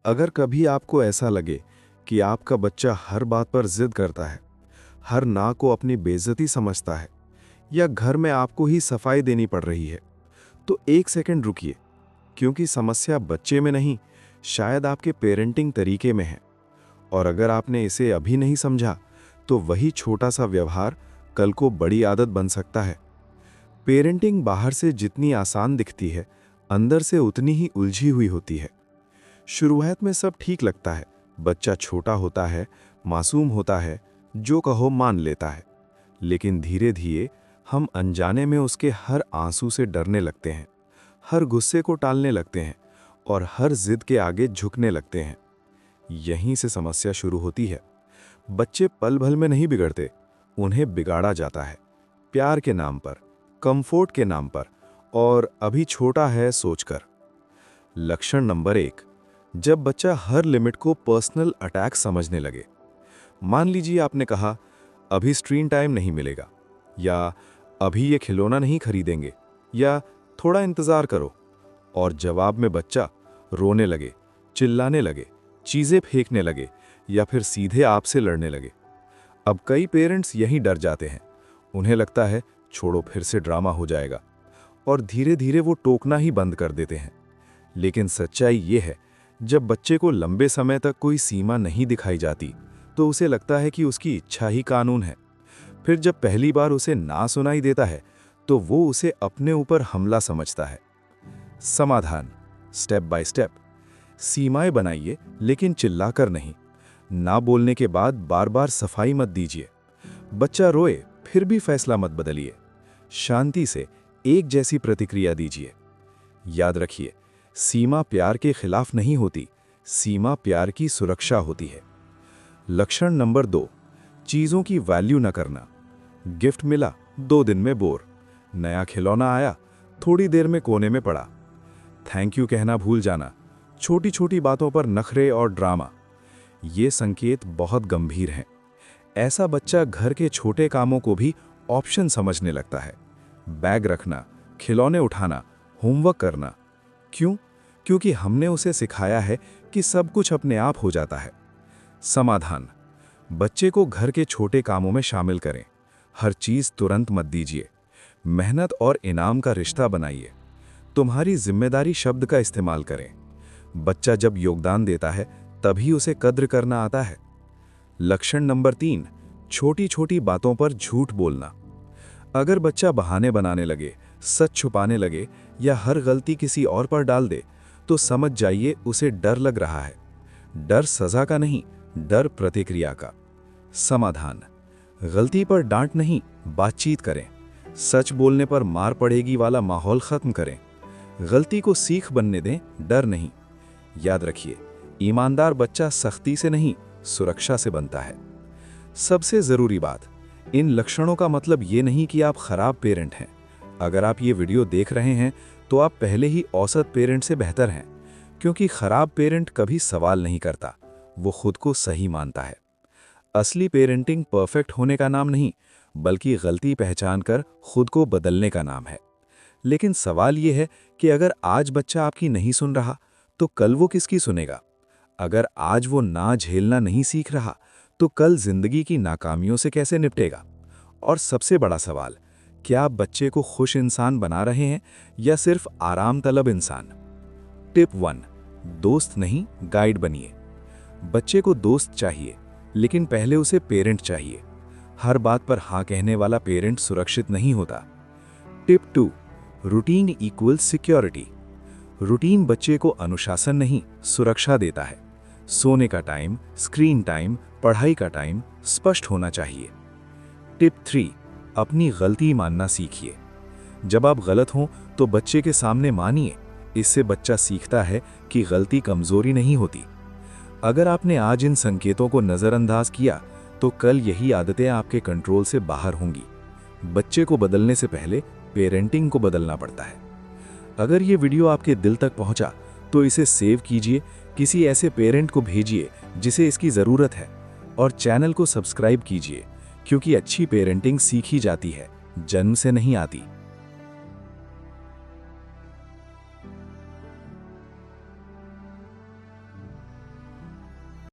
अगर कभी आपको ऐसा लगे कि आपका बच्चा हर बात पर जिद करता है, हर ना को अपनी बेइज्जती समझता है, या घर में आपको ही सफाई देनी पड़ रही है, तो एक सेकंड रुकिए, क्योंकि समस्या बच्चे में नहीं, शायद आपके पेरेंटिंग तरीके में है। और अगर आपने इसे अभी नहीं समझा, तो वही छोटा सा व्यवहार कल को बड़ी आदत बन सकता है। पेरेंटिंग बाहर से जितनी आसान दिखती है, अंदर से उतनी ही उलझी हुई होती है। शुरुआत में सब ठीक लगता है, बच्चा छोटा होता है, मासूम होता है, जो कहो मान लेता है। लेकिन धीरे धीरे हम अनजाने में उसके हर आंसू से डरने लगते हैं, हर गुस्से को टालने लगते हैं और हर जिद के आगे झुकने लगते हैं। यहीं से समस्या शुरू होती है। बच्चे पल भर में नहीं बिगड़ते, उन्हें बिगाड़ा जाता है, प्यार के नाम पर, कंफर्ट के नाम पर, और अभी छोटा है सोचकर। लक्षण नंबर 1, जब बच्चा हर लिमिट को पर्सनल अटैक समझने लगे। मान लीजिए आपने कहा, अभी स्क्रीन टाइम नहीं मिलेगा, या अभी ये खिलौना नहीं खरीदेंगे, या थोड़ा इंतजार करो, और जवाब में बच्चा रोने लगे, चिल्लाने लगे, चीजें फेंकने लगे, या फिर सीधे आपसे लड़ने लगे। अब कई पेरेंट्स यहीं डर जाते हैं। उन्हें लगता है छोड़ो, फिर से ड्रामा हो जाएगा, और धीरे धीरे वो टोकना ही बंद कर देते हैं। लेकिन सच्चाई ये है, जब बच्चे को लंबे समय तक कोई सीमा नहीं दिखाई जाती, तो उसे लगता है कि उसकी इच्छा ही कानून है। फिर जब पहली बार उसे ना सुनाई देता है, तो वो उसे अपने ऊपर हमला समझता है। समाधान, स्टेप बाय स्टेप। सीमाएं बनाइए, लेकिन चिल्लाकर नहीं। ना बोलने के बाद बार बार सफाई मत दीजिए। बच्चा रोए फिर भी फैसला मत बदलिए। शांति से एक जैसी प्रतिक्रिया दीजिए। याद रखिए, सीमा प्यार के खिलाफ नहीं होती, सीमा प्यार की सुरक्षा होती है। लक्षण नंबर 2, चीज़ों की वैल्यू न करना। गिफ्ट मिला, 2 दिन में बोर। नया खिलौना आया, थोड़ी देर में कोने में पड़ा। थैंक यू कहना भूल जाना। छोटी छोटी बातों पर नखरे और ड्रामा। ये संकेत बहुत गंभीर हैं। ऐसा बच्चा घर के छोटे कामों को भी ऑप्शन समझने लगता है। बैग रखना, खिलौने उठाना, होमवर्क करना। क्यों? क्योंकि हमने उसे सिखाया है कि सब कुछ अपने आप हो जाता है। समाधान, बच्चे को घर के छोटे कामों में शामिल करें। हर चीज़ तुरंत मत दीजिए। मेहनत और इनाम का रिश्ता बनाइए। तुम्हारी जिम्मेदारी शब्द का इस्तेमाल करें। बच्चा जब योगदान देता है, तभी उसे कद्र करना आता है। लक्षण नंबर 3, छोटी छोटी बातों पर झूठ बोलना। अगर बच्चा बहाने बनाने लगे, सच छुपाने लगे, या हर गलती किसी और पर डाल दे, तो समझ जाइए उसे डर लग रहा है। डर सजा का नहीं, डर प्रतिक्रिया का। समाधान, गलती पर डांट नहीं, बातचीत करें। सच बोलने पर मार पड़ेगी वाला माहौल खत्म करें। गलती को सीख बनने दें, डर नहीं। याद रखिए, ईमानदार बच्चा सख्ती से नहीं, सुरक्षा से बनता है। सबसे जरूरी बात, इन लक्षणों का मतलब ये नहीं कि आप खराब पेरेंट हैं। अगर आप ये वीडियो देख रहे हैं, तो आप पहले ही औसत पेरेंट से बेहतर हैं, क्योंकि खराब पेरेंट कभी सवाल नहीं करता, वो खुद को सही मानता है। असली पेरेंटिंग परफेक्ट होने का नाम नहीं, बल्कि गलती पहचान कर खुद को बदलने का नाम है। लेकिन सवाल ये है कि अगर आज बच्चा आपकी नहीं सुन रहा, तो कल वो किसकी सुनेगा? अगर आज वो ना झेलना नहीं सीख रहा, तो कल जिंदगी की नाकामियों से कैसे निपटेगा? और सबसे बड़ा सवाल, क्या आप बच्चे को खुश इंसान बना रहे हैं या सिर्फ आराम तलब इंसान? टिप 1, दोस्त नहीं, गाइड बनिए। बच्चे को दोस्त चाहिए, लेकिन पहले उसे पेरेंट चाहिए। हर बात पर हाँ कहने वाला पेरेंट सुरक्षित नहीं होता। Tip 2, routine equals security. Routine बच्चे को अनुशासन नहीं, सुरक्षा देता है। सोने का टाइम, स्क्रीन टाइम, पढ़ाई का टाइम स्पष्ट होना चाहिए। टिप 3, अपनी गलती मानना सीखिए। जब आप गलत हों, तो बच्चे के सामने मानिए। इससे बच्चा सीखता है कि गलती कमजोरी नहीं होती। अगर आपने आज इन संकेतों को नज़रअंदाज किया, तो कल यही आदतें आपके कंट्रोल से बाहर होंगी। बच्चे को बदलने से पहले पेरेंटिंग को बदलना पड़ता है। अगर ये वीडियो आपके दिल तक पहुंचा, तो इसे सेव कीजिए, किसी ऐसे पेरेंट को भेजिए जिसे इसकी ज़रूरत है, और चैनल को सब्सक्राइब कीजिए, क्योंकि अच्छी पेरेंटिंग सीखी जाती है, जन्म से नहीं आती।